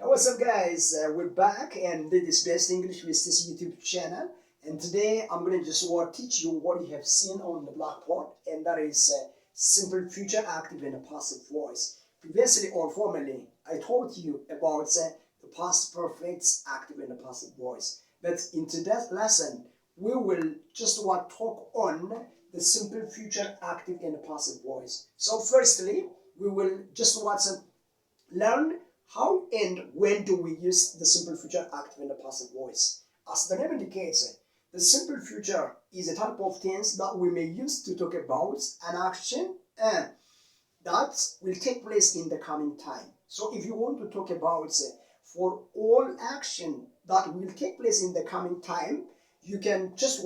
What's up, guys? We're back, and this is Best English with this YouTube channel. And today I'm going to just teach you what you have seen on the blackboard, and that is simple future active and a passive voice. Previously or formerly, I taught you about the past perfect active and a passive voice. But in today's lesson, we will just talk on the simple future active and a passive voice. So firstly, we will just learn how and when do we use the simple future active and the passive voice. As the name indicates, the simple future is a type of tense that we may use to talk about an action and that will take place in the coming time. So if you want to talk about for all action that will take place in the coming time, you can just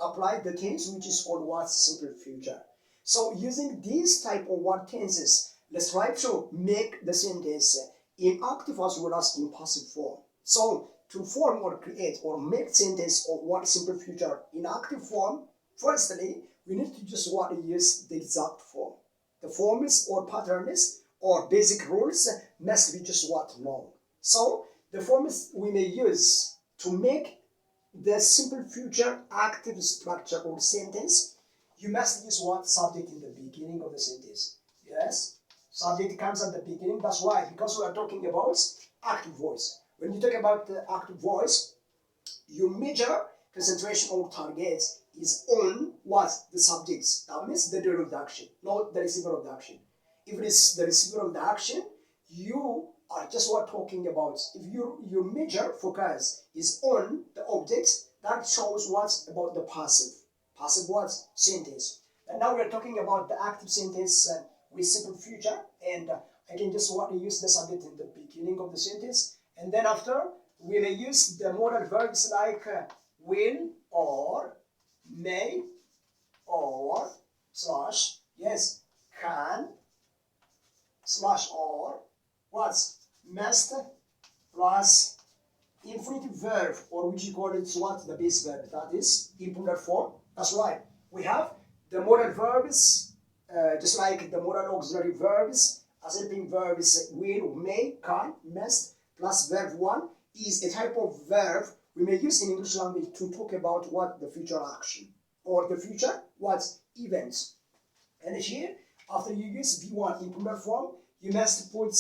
apply the tense which is called simple future. So using these type of tenses, let's try to make the sentence in active as well as in passive form. So to form or create or make sentence of simple future in active form, firstly we need to just use the exact form. The forms or patterns or basic rules must be just known. So the forms we may use to make the simple future active structure or sentence, you must use subject in the beginning of the sentence. Yes, subject comes at the beginning. That's why, because we are talking about active voice. When you talk about the active voice, your major concentration or target is on the subjects. That means the doer of the action, not the receiver of the action. If it is the receiver of the action, you are just talking about. If your major focus is on the object, that shows about the passive sentence. And now we are talking about the active sentence with simple future, and I can just use the subject in the beginning of the sentence, and then after we may use the modal verbs like will or may or slash, yes, can slash or must plus infinitive verb, or which you call it the base verb, that is in plural form. That's why we have the modal verbs just like the modal auxiliary verbs as helping verbs will, may, can, must plus verb 1 is a type of verb we may use in English language to talk about the future action or the future events. And here, after you use V1 in plural form, you must put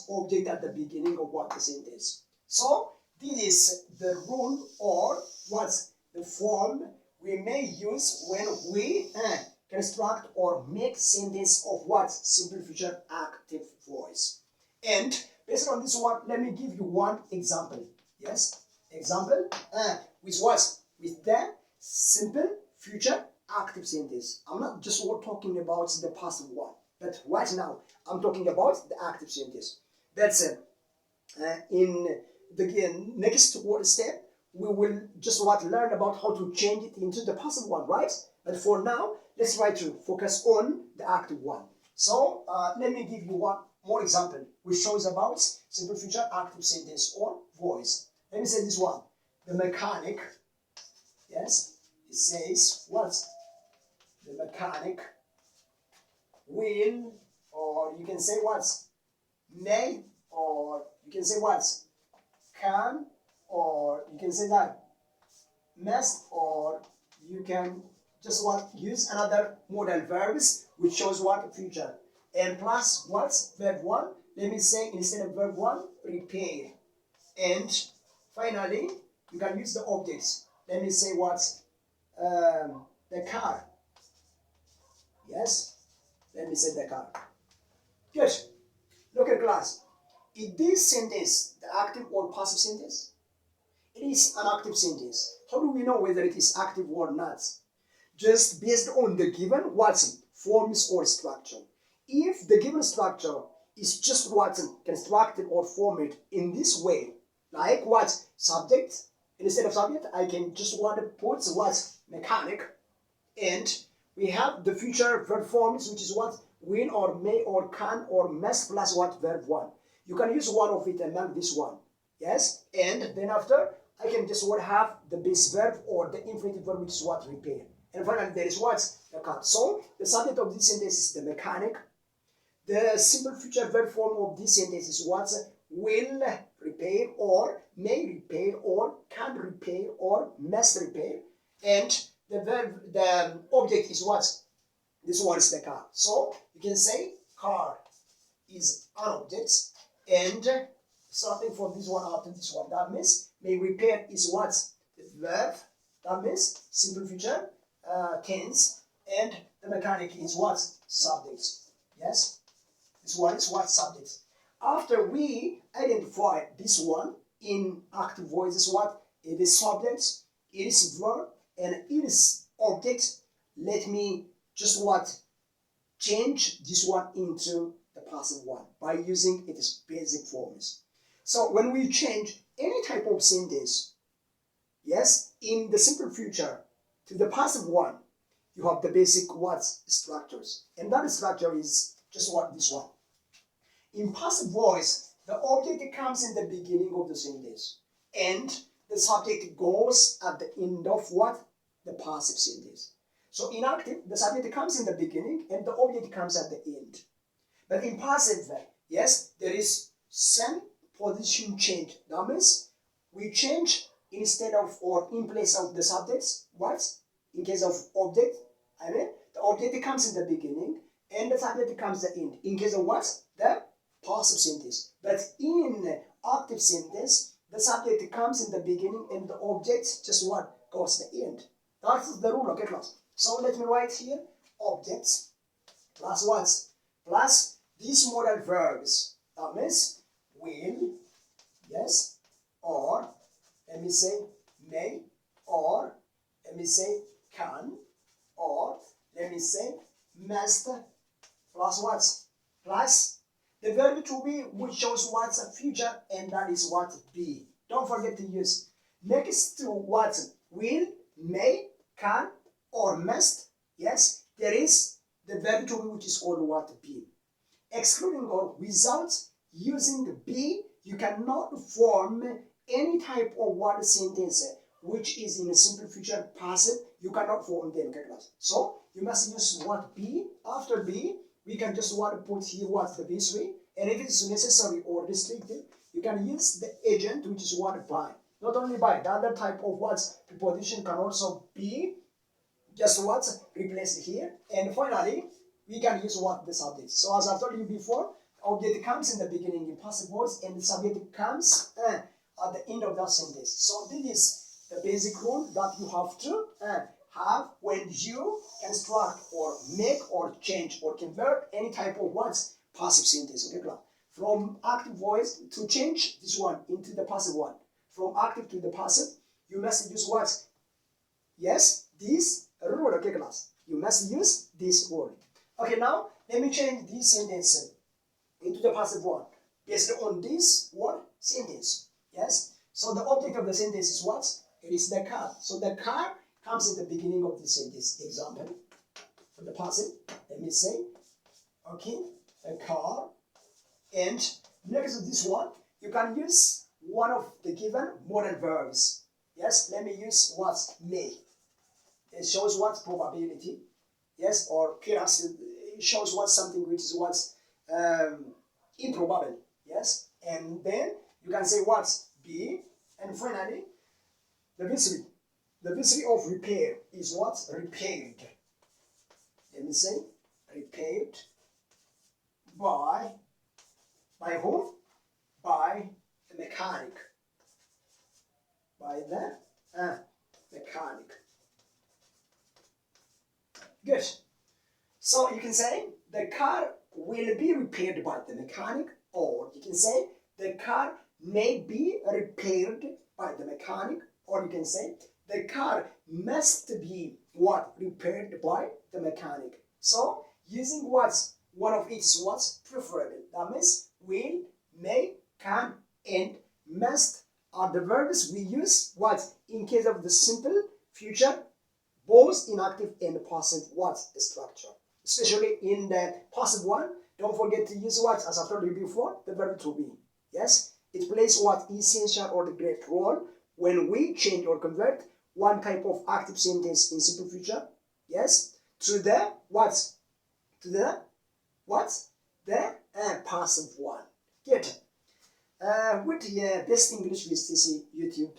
object at the beginning of the sentence. So this is the rule or the form we may use when we construct or make sentence of simple future active voice. And based on this let me give you one example. Yes, example with with the simple future active sentence. I'm not just talking about the passive one, but right now I'm talking about the active sentence. That's in the next step we will just learn about how to change it into the passive one, right? But for now, let's try to focus on the active one. So let me give you one more example which shows about simple future active sentence or voice. Let me say this one. The mechanic, yes, it says the mechanic will, or you can say may, or you can say can, or you can say that must, or you can just use another modal verbs which shows future, and plus verb 1. Let me say instead of verb 1 repair, and finally you can use the objects. Let me say the car. Yes, let me say the car. Good. Look at class. Is this sentence the active or passive sentence? It is an active sentence. How do we know whether it is active or not? Just based on the given forms or structure. If the given structure is just constructed or formed in this way, like subject, instead of subject I can just put mechanic, and we have the future verb forms which is will or may or can or must plus verb 1. You can use one of it among this one. Yes, and then after I can just have the base verb or the infinitive verb which is repair. And finally there is the car. So the subject of this sentence is the mechanic. The simple future verb form of this sentence is will repair or may repair or can repair or must repair, and the verb, the object is what? This one is the car. So you can say car is an object, and starting from this one after this one. That means may repair is what? The verb. That means simple future tense, and the mechanic is what? Subject. Yes? This one is what? Subject. After we identify this one in active voice is what? It is subject, it is verb, and it is object. Let me just what? Change this one into the passive one by using its basic forms. So when we change any type of sentence, yes, in the simple future to the passive one, you have the basic what? Structures. And that structure is just what? This one. In passive voice, the object comes in the beginning of the sentence, and the subject goes at the end of what? The passive sentence. So in active, the subject comes in the beginning and the object comes at the end. But in passive, yes, there is some position change. That means we change instead of or in place of the subjects, what? In case of object, the object comes in the beginning and the subject comes at the end. In case of what? The passive sentence. But in active sentence, the subject comes in the beginning and the object just what? Goes to the end. That's the rule, okay, class? So let me write here objects plus what? Plus these modal verbs. That means will, yes, or let me say may, or let me say can, or let me say must, plus what? Plus the verb to be, which shows what's a future, and that is what? Be. Don't forget to use. Next to what? Will, may, can, or must, yes, there is the verb to be, which is called what? Be. Excluding or without using be, you cannot form any type of word sentence which is in a simple future passive. You cannot form them, okay, class? So you must use what? Be. After be, we can just want to put here what? The be three. And if it's necessary or restricted, you can use the agent, which is what? By. Not only by, the other type of words preposition can also be just what? Replaced here. And finally, we can use what? The subject. So as I told you before, object comes in the beginning in passive voice and the subject comes at the end of that sentence. So this is the basic rule that you have to have when you construct or make or change or convert any type of words passive sentence. Okay, from active voice to change this one into the passive one. From active to the passive, you must use what? Yes, this rule, okay, class. You must use this rule. Okay, now let me change this sentence into the passive one based on this word sentence. Yes. So the object of the sentence is what? It is the car. So the car comes in the beginning of the sentence. Example for the passive. Let me say, okay, a car. And next to this one, you can use one of the given modal verbs. Yes, let me use what? May. It shows what? Probability. Yes, or perhaps it shows what? Something which is what? Improbable. Yes, and then you can say what? Be. And finally, the V3. The V3 of repair is what? Repaired. Let me say, repaired by whom? By the mechanic. By the mechanic. Good. So you can say the car will be repaired by the mechanic, or you can say the car may be repaired by the mechanic, or you can say the car must be what? Repaired by the mechanic. So using what's one of each what's preferable. That means will, may, can, and must are the verbs we use what? In case of the simple future, both in active and passive what? Structure. Especially in the passive one, don't forget to use what? As I told you before, the verb to be. Yes, it plays what? Essential or the great role when we change or convert one type of active sentence in simple future, yes, to the what? To the what? The passive one. Good. ውድ የቤስት እንግሊሽ ዊዝ ቲሲ ዩቲዩብ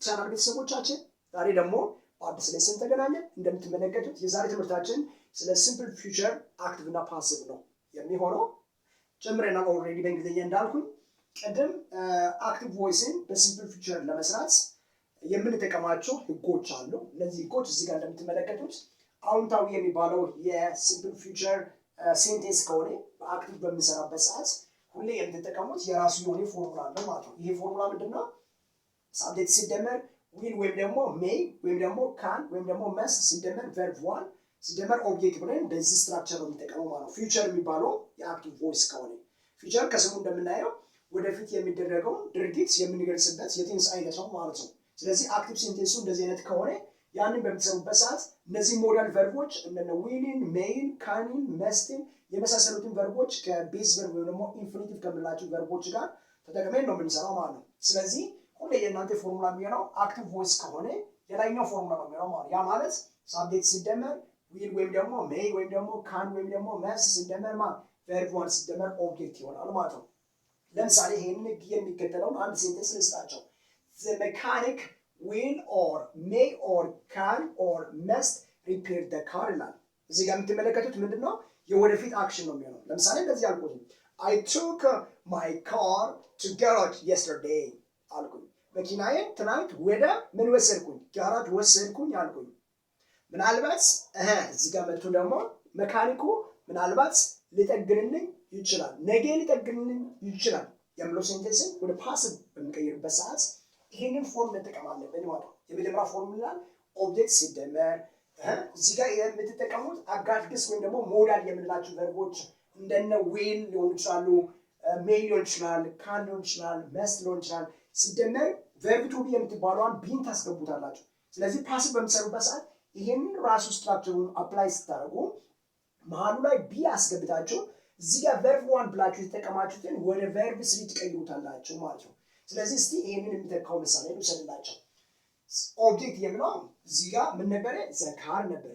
ቻናል ቤተሰቦቻችን ዛሬ ደግሞ በአዲስ ሌሰን ተገናኘን። እንደምትመለከቱት የዛሬ ትምህርታችን ስለ ሲምፕል ፊውቸር አክቲቭ እና ፓሲቭ ነው የሚሆነው። ጀምረናል ኦልሬዲ በእንግሊዝኛ እንዳልኩኝ። ቅድም አክቲቭ ቮይስን በሲምፕል ፊውቸር ለመስራት የምንጠቀማቸው ህጎች አሉ። እነዚህ ህጎች እዚህ ጋር እንደምትመለከቱት አዎንታዊ የሚባለው የሲምፕል ፊውቸር ሴንቴንስ ከሆነ በአክቲቭ በምንሰራበት ሰዓት ሁሌ የምትጠቀሙት የራሱ የሆነ ፎርሙላ አለ ማለት ነው። ይሄ ፎርሙላ ምንድነው? ሳብጀክት ሲደመር ዊል ወይም ደግሞ ሜይ ወይም ደግሞ ካን ወይም ደግሞ መስት ሲደመር ቨርብ ዋን ሲደመር ኦብጀክት ብለን በዚህ ስትራክቸር ነው የሚጠቀመው ማለት ነው። ፊውቸር የሚባለው የአክቲቭ ቮይስ ከሆነ ፊውቸር ከስሙ እንደምናየው ወደፊት የሚደረገው ድርጊት የምንገልጽበት የቴንስ አይነት ነው ማለት ነው። ስለዚህ አክቲቭ ሴንቴንሱ እንደዚህ አይነት ከሆነ ያንን በምትሰሩበት ሰዓት እነዚህ ሞዳል ቨርቦች እነ ዊልን፣ ሜይን፣ ካንን፣ መስትን የመሳሰሉትን ቨርቦች ከቤዝ ቨርብ ወይም ደግሞ ኢንፊኒቲቭ ከምንላቸው ቨርቦች ጋር ተጠቅመን ነው የምንሰራው ማለት ነው። ስለዚህ ሁሌ የእናንተ ፎርሙላ የሚሆነው አክቲቭ ቮይስ ከሆነ የላይኛው ፎርሙላ ነው የሚሆነው ማለት ያ ማለት ሳብጀክት ሲደመር ዊል ወይም ደግሞ ሜይ ወይም ደግሞ ካን ወይም ደግሞ መስት ሲደመር ቨርብ ዋን ሲደመር ኦብጀክት ይሆናል ማለት ነው። ለምሳሌ ይሄንን የሚከተለውን አንድ ሴንቴንስ ልስጣቸው። the mechanic will or may or can or must repair the car ይላል። እዚህ ጋር የምትመለከቱት ምንድነው? የወደፊት አክሽን ነው የሚሆነው። ለምሳሌ እንደዚህ አልኩኝ፣ I took my car to garage yesterday አልኩኝ። መኪናዬን ትናንት ወደ ምን ወሰድኩኝ? ጋራጅ ወሰድኩኝ አልኩኝ። ምናልባት እዚህ ጋር መጥቶ ደግሞ መካኒኩ ምናልባት ሊጠግንልኝ ይችላል፣ ነገ ሊጠግንልኝ ይችላል የሚለው ሴንቴንስን ወደ ፓሲቭ በሚቀይርበት ሰዓት ይሄንን ፎርም እንጠቀማለን ማለት ነው። የመጀመሪያ ፎርሙላ ኦብጀክት ሲደመር እዚህ ጋር የምትጠቀሙት አጋዥ ግስ ወይም ደግሞ ሞዳል የምንላቸው ቨርቦች እንደነ ዊል ሊሆን ይችላሉ፣ ሜይ ሊሆን ይችላል፣ ካን ሊሆን ይችላል፣ መስት ሊሆን ይችላል። ሲደመር ቨርብ ቱ ቢ የምትባለዋን ቢን ታስገቡታላችሁ። ስለዚህ ፓሲቭ በምትሰሩበት ሰዓት ይሄንን ራሱ ስትራክቸሩን አፕላይ ስታደርጉ መሀሉ ላይ ቢ አስገብታችሁ እዚህ ጋር ቨርብ ዋን ብላችሁ የተጠቀማችሁትን ወደ ቨርብ ስሪ ትቀይሩታላችሁ ማለት ነው። ስለዚህ እስቲ ይሄንን የሚተካው ምሳሌ ልውሰድላችሁ። ኦብጀክት የሚለው እዚህ ጋር ምን ነበረ? ዘካር ነበረ፣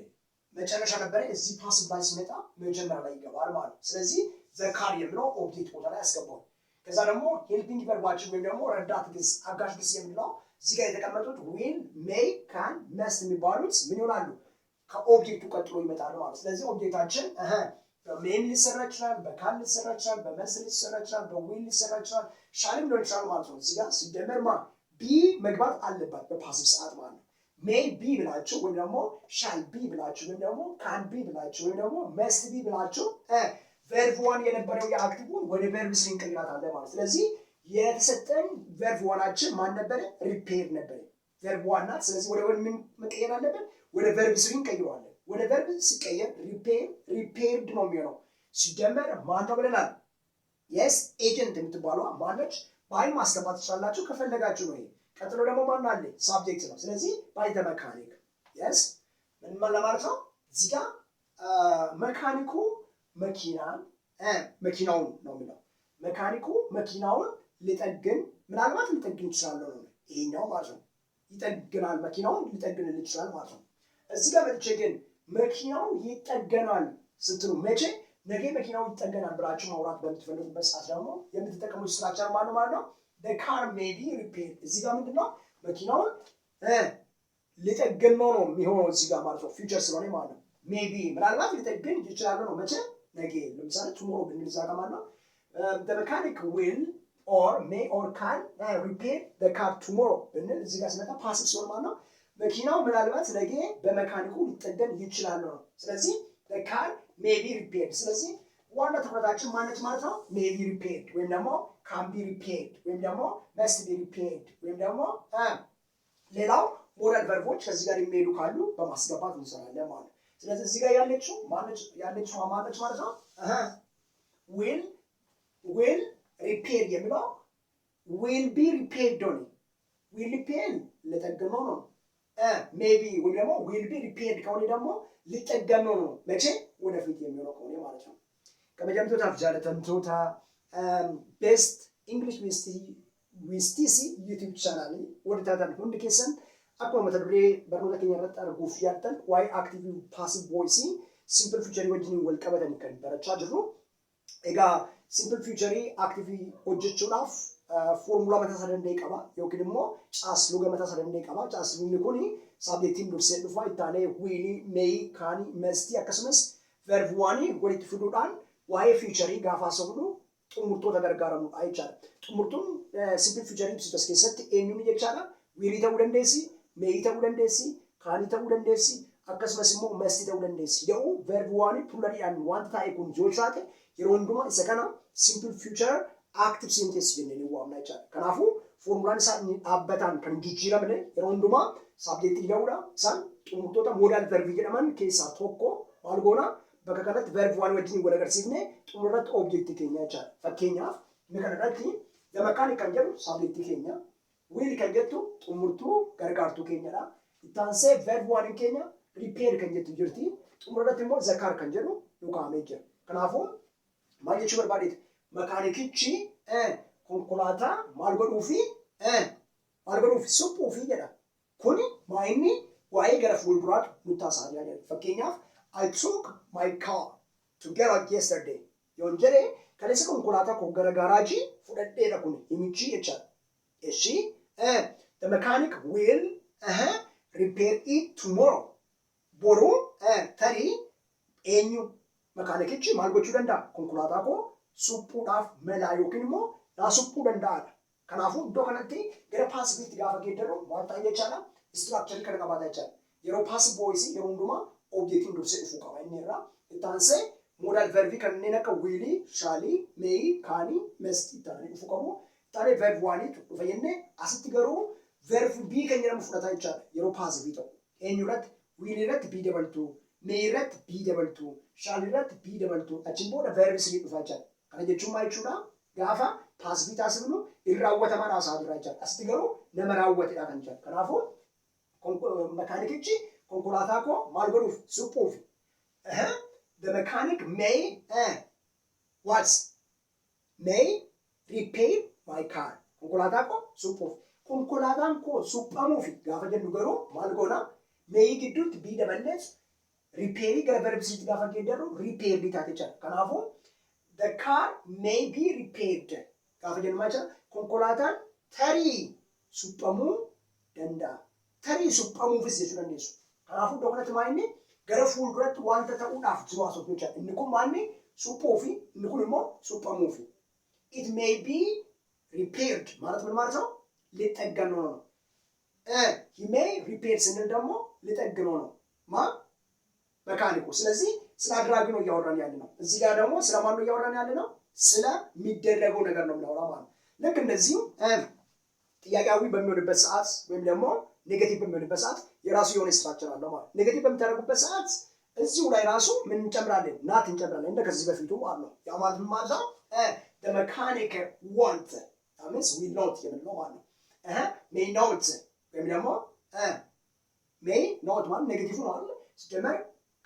መጨረሻ ነበረ። እዚህ ፓሲቭ ላይ ሲመጣ መጀመሪያ ላይ ይገባል ማለት ነው። ስለዚህ ዘካር የሚለው ኦብጀክት ቦታ ላይ ያስገባው። ከዛ ደግሞ ሄልፒንግ ቨርባችን ወይም ደግሞ ረዳት ግስ፣ አጋዥ ግስ የሚለው እዚህ ጋር የተቀመጡት ዊል፣ ሜይ፣ ካን፣ መስት የሚባሉት ምን ይሆናሉ? ከኦብጀክቱ ቀጥሎ ይመጣሉ ማለት ነው። ስለዚህ ኦብጀክታችን በሜን ሊሰራ ይችላል፣ በካን ሊሰራ ይችላል፣ በመስት ሊሰራ ይችላል፣ በዊል ሊሰራ ይችላል፣ ሻልም ሊሆን ይችላል ማለት ነው። እዚህ ጋር ሲደመር ቢ መግባት አለባት በፓሲቭ ሰዓት ማለት ነው። ሜይ ቢ ብላችሁ ወይም ደግሞ ሻል ቢ ብላችሁ ወይም ደግሞ ካን ቢ ብላችሁ ወይም ደግሞ መስት ቢ ብላችሁ ቨርብ ዋን የነበረው የአክቲቭን ወደ ቨርብ ስሪ እንቀይራታለን ማለት። ስለዚህ የተሰጠን ቨርብ ዋናችን ማን ነበረ? ሪፔር ነበረ። ቨርብ ዋን ናት። ስለዚህ ወደ ምን መቀየር አለብን? ወደ ቨርብ ስሪ እንቀይረዋለን። ወደ ቨርብ ሲቀየር ሪፔርድ ነው የሚሆነው። ሲደመር ማን ነው ብለናል? የስ ኤጀንት የምትባለዋ ማነች? ባይ ማስገባት ትችላላችሁ ከፈለጋችሁ ነው። ቀጥሎ ደግሞ ማን አለ? ሳብጀክት ነው። ስለዚህ ባይ ዘ መካኒክ የስ ምን ለማለት ነው? እዚህ ጋር መካኒኩ መኪናውን ነው የሚለው። መካኒኩ መኪናውን ሊጠግን ምናልባት ሊጠግን ይችላል ነው ይሄኛው ማለት ነው። ይጠግናል፣ መኪናውን ሊጠግን ይችላል ማለት ነው። እዚህ ጋር መጥቼ ግን መኪናው ይጠገናል ስትሉ መቼ? ነገ መኪናው ይጠገናል ብላችሁ ማውራት በምትፈልጉበት ሰዓት ደግሞ የምትጠቀሙት ስትራክቸር ማለት ነው the car may be repaired። እዚህ ጋር ምንድነው? መኪናውን ሊጠገን ነው የሚሆነው እዚህ ጋር ማለት ነው። ፊውቸር ስለሆነ ማለት ነው። ሜቢ ምናልባት ሊጠገን ይችላል ነው መቼ? ነገ። ለምሳሌ ቱሞሮ ብንል እዛ ጋር ማለት ነው the mechanic will or may or can repair the car tomorrow ብንል እዚህ ጋር ሲመጣ ፓሲቭ ሲሆን ማለት ነው መኪናው ምናልባት ነገ በመካኒኩ ሊጠገን ይችላል ነው። ስለዚህ the car may be repaired። ስለዚህ ዋና ትኩረታችን ማነች ማለት ነው? may be repaired ወይም ደግሞ can be repaired ወይም ደግሞ must be repaired ወይም ደግሞ ሌላው ሞዳል ቨርቦች ከዚህ ጋር የሚሄዱ ካሉ በማስገባት እንሰራለን ማለት ነው። ስለዚህ እዚህ ጋር ያለችው ማነች ማለት ነው? will repair የሚለው will be repaired ነው። will repair ለጠገነው ነው። ሜቢ ወይም ደግሞ will be repaired ከሆነ ደግሞ ሊጠገነው ነው። መቼ? ወደፊት የሚሆነው ከሆነ ማለት ነው። ከመጀመሪያው ጃለተንቶታ ቤስት እንግሊሽ ዊዝ ቲሲ ዩቲዩብ ቻናል ወደታታን ሁንድ ኬሰን akkuma mata duree barnoota keenya irratti arguuf yaaddan waa'ee active passive voice simple future wajjin wal qabatanii kan barachaa jirru. Egaa simple future active hojjechuudhaaf formula mata sadandee qaba yookiin immoo caasluga mata sadandee qaba. Caaslugni kun subjectiin dursee dhufa ittaanee will, may, can, must akkasumas verb one walitti fiduudhaan waa'ee future gaafa haasofnu xumurtoota gargaaramuudha jechaadha. Xumurtuun simple future ibsitas keessatti eenyuun jechaadha? Will ta'uu dandeessi, may ta'uu dandeessi, can ta'uu dandeessi, akkasumas immoo must ta'uu dandeessi. Yoo verb one pluraliidhaan wanta ta'e kun yoo jiraate yeroo hundumaa isa kana simple future active sentence jennee waamna jechaadha. Kanaafuu formulaan isaa inni dhaabbataan kan jijjiiramne yeroo hundumaa subjectii ta'uudha. Isaan xumurtoota modal verb jedhaman keessaa tokko maal goona? Bakka kanatti verb one wajjin wal agarsiifne xumurratti objectii keenya jechaadha. Fakkeenyaaf inni kanarratti the mechanic kan jedhu subjectii keenya, will kan jettu xumurtuu gargaartuu keenyadha. Ittaansee verb one keenya repair kan jettu jirti. Xumurratti immoo the car kan jedhu dhukaamee jira. Kanaafuu maal jechuu barbaadeeti? Makaanikichi konkolaataa maal godhuufi suphuufi jedha. Kuni maayinni waa'ee gara fuulduraatti nutti haasa'aa jira. Fakkeenyaaf I took my car to get out yesterday. Yoon jedhee kaleessa konkolaataa koo gara garaajii fudhadheedha kun himichi jechaadha. Eshi the mechanic will repair it tomorrow. Boru tarii eenyu makaanikichi maal gochuu danda'a? Konkolaataa koo suphuudhaaf malaa yookiin immoo naa suphuu danda'aadha. Kanaafuu iddoo kanatti gara paasifiitti gaafa geeddaru waan ta'an jechaadha. Structure kana qabaata jechaadha. Yeroo passive voice yeroo hundumaa objectiin dursee dhufuu qaba inni irraa. Ittaansee modal verb kanneen akka will, shall, may, can, must ittaanee dhufuu qabu. Ittaanee verb one dhufa jennee asitti garuu verb B kan jedhamu fudhata jechaadha. Yeroo passive ta'u. Eenyu irratti? Will irratti B dabaltuu, may irratti B dabaltuu, shall irratti B dabaltuu. Achiin booda verb 3 dhufa jechaadha. Kana jechuun maal jechuudha? Gaafa passive taasifnu hin raawwataman haasaa jira jechaadha. Asitti garuu nama raawwatedha kan jedhu. Kanaafuu makaanikichi konkolaataa koo maal godhuuf? Suphuuf. The mechanic may repair my car. Konkolaataa koo suphuuf. Konkolaataan koo suphamuuf gaafa jennu garuu maal goona? May gidduutti B daballees repair gara verb 3 gaafa geeddaru repair taate jechaadha. Kanaafuu the car may be repaired. Gaafa jennu maal jechuudha? Konkolaataan tarii suphamuu danda'a. Tarii suphamuufis jechuu dandeessu. Kanaafuu iddoo kanatti maal inni gara fuulduratti wanta ta'uudhaaf jiru haasofnu jechaadha. Inni kun maal inni suphuufi inni kun immoo suphamuufi. It may be repaired ማለት ምን ማለት ነው? ሊጠገን ነው። He may repair ስንል ደግሞ ሊጠግነው ነው መካኒኩ። ስለዚህ ስለ አድራጊ ነው እያወራን ያለ ነው። እዚህ ጋር ደግሞ ስለማን ነው እያወራን ያለ ነው? ስለሚደረገው ነገር ነው የምናወራው ማለት ነው። ልክ እንደዚሁ ጥያቄያዊ በሚሆንበት ሰዓት ወይም ደግሞ ኔጌቲቭ በሚሆንበት ሰዓት የራሱ የሆነ ስትራክቸር አለው ማለት ነው። ኔጌቲቭ በምታደርጉበት ሰዓት እዚሁ ላይ ራሱ ምን እንጨምራለን? ናት እንጨምራለን። እንደ ከዚህ በፊቱ ማለት ነው። ያ ማለት ምን ማለት ነው? the mechanic want that means we not የምንለው ማለት ነው። may not ወይም ደግሞ may not ማለት ኔጌቲቭ ነው አይደል? ሲጀመር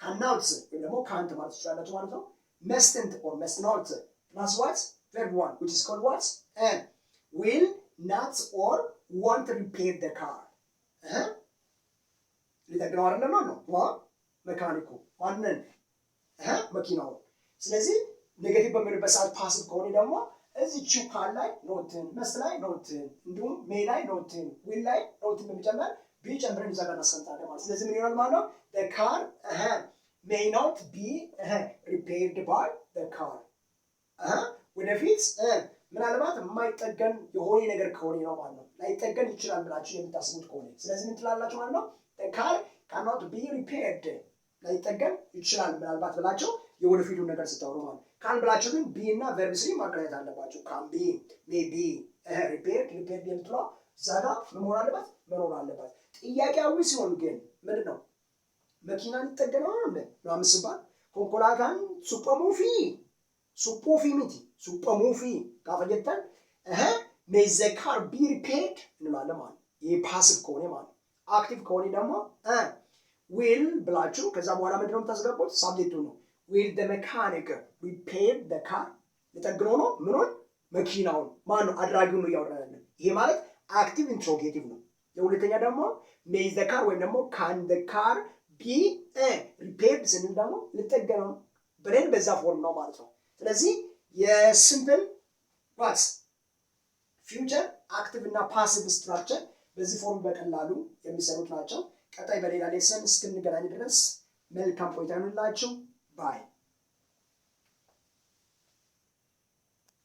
cannot ወይም ደግሞ can't ማለት ይችላል ማለት ነው። mustn't or must not plus what? verb one which is called what? will not or want to repair the car. ሊጠግነው አይደለም ነው መካኒኩ ማንን? መኪናው። ስለዚህ ኔጌቲቭ በሚሆንበት ሰዓት ፓሲቭ ከሆነ ደግሞ እዚህቹ ካል ላይ ኖትን፣ መስ ላይ ኖትን፣ እንዲሁም ሜይ ላይ ኖትን፣ ዊል ላይ ኖትን በመጨመር ቢጨምረን እዛ ጋር እናስቀምጣለን ማለት። ስለዚህ ምን ይሆናል ማለት ነው? the car may not be repaired by the car. ወደፊት ምናልባት የማይጠገን የሆነ ነገር ከሆነ ነው ማለት ነው። ላይጠገን ይችላል ብላችሁ የምታስቡት ከሆነ ስለዚህ ምን ትላላችሁ ማለት ነው? the car cannot be repaired ላይጠገን ይችላል ምናልባት ብላችሁ የወደፊቱ ነገር ስታወሩ ማለት ካን ብላችሁ ግን ቢ እና ቨርብ 3 ማገናኘት አለባችሁ። ካን ቢ፣ ሜይ ቢ፣ ሪፔርድ የምትለው እዛ ጋር መኖር አለባት። ጥያቄያዊ ሲሆን ግን ምንድን ነው? መኪናን ይጠገናል ምናምን ሲባል ኮንኮላታን ሱፐሙፊ ሚቲ ሱፐሙፊ ካፈጀተን ሜይ ዘ ካር ቢ ሪፔርድ እንላለን ማለት። ይሄ ፓሲቭ ከሆነ ማለት። አክቲቭ ከሆነ ደግሞ ዊል ብላችሁ ከዛ በኋላ ምንድን ነው የምታስገቡት? ሳብጀክቱ ነው። will the mechanic repair the car? ሊጠግነው ነው ምኑን? መኪናውን። ማን ነው? አድራጊው ነው እያወራን ያለን። ይሄ ማለት አክቲቭ ኢንትሮጌቲቭ ነው። የሁለተኛ ደግሞ may the car ወይም ደግሞ can the car be repaired ስንል ደግሞ ሊጠገነው ብለን በዛ ፎርም ነው ማለት ነው። ስለዚህ የሲምፕል what ፊውቸር አክቲቭ እና ፓሲቭ ስትራክቸር በዚህ ፎርም በቀላሉ የሚሰሩት ናቸው። ቀጣይ በሌላ ሌሰን እስክንገናኝ ድረስ መልካም ቆይታ ይሁንላችሁ። ባይ